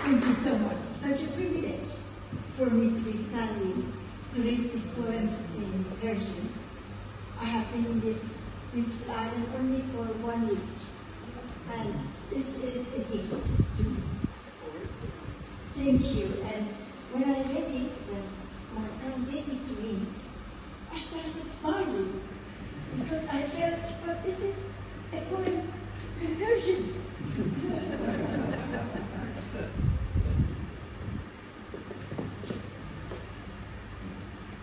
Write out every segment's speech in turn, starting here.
Thank you so much. Such a privilege for me to be standing to read this poem in Persian. I have been in this beautiful island only for 1 week, and this is a gift to me. Thank you. And when I read it, when my friend gave it to me, I started smiling because I felt, but this is a poem in Persian.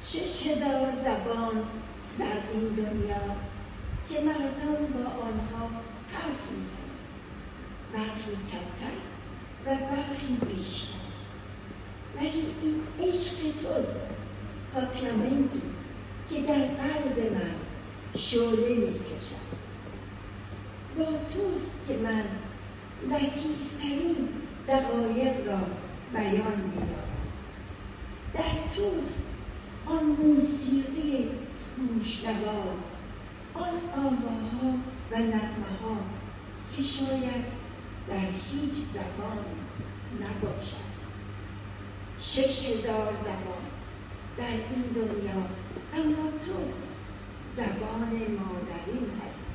شش هزار زبان در این دنیا که مردم با آنها حرف می‌زنند، برخی کمتر و برخی بیشتر، ولی این عشق توست پاکیامنتو که در قلب من شعله می‌کشد. با توست که من لطیف‌ترین دقایق را بیان می‌دارم. در توست آن موسیقی گوش‌نواز، آن آواها و نغمه‌ها که شاید در هیچ زبان نباشد. 6000 زبان در این دنیا، اما تو زبان مادرین هستی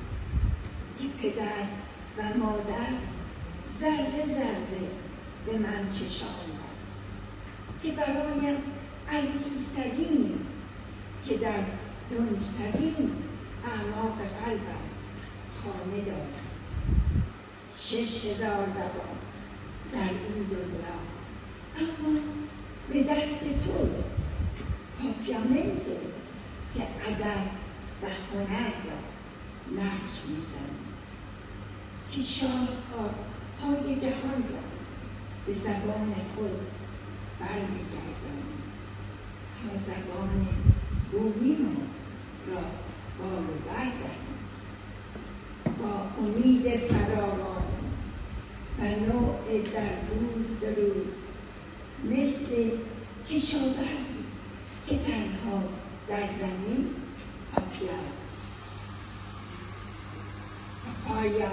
که پدر و مادر ذره ذره به من چشاندند که برایم عزیزترین که در دنجترین اعماق قلبم خانه دارد. 6000 زبان در این دنیا، اما به دست توست پاکیامنتو که ادب و هنر را نقش می‌زنی، که شاهکارهای جهان را به زبان خود برمیگردانی تا زبان بومیمان را بال و پر دهید. با امید فراوان و نوع در روز درود، مثل کشاورزی که تنها در زمین پایا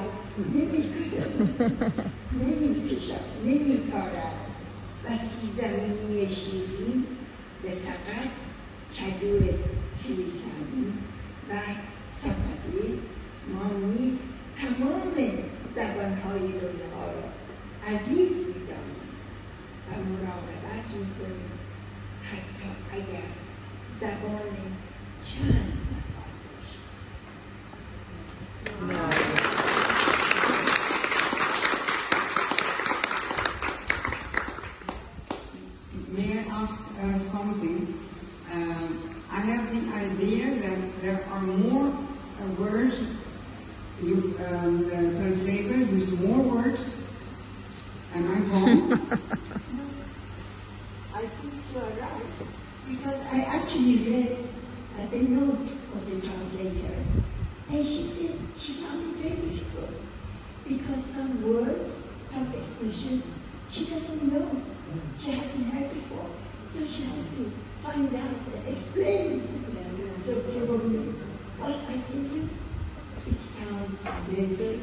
نمی‌کشد، نمی‌کارد و سیب‌زمینی شیرین به فقط کدو فیزمی و سفری. ما نیز تمام زبانهای دنیا را عزیز می‌دانیم و مراقبت می‌کنیم، حتی اگر زبان چند نفر باشد. May I ask something? I have the idea that there are more words, the translator used more words. Am I wrong? I think you are right, because I actually read the notes of the translator, and she said she found it very difficult because some words, some expressions, she doesn't know. She hasn't heard before, so she has to find out and explain. So probably, what I tell you, it sounds very, very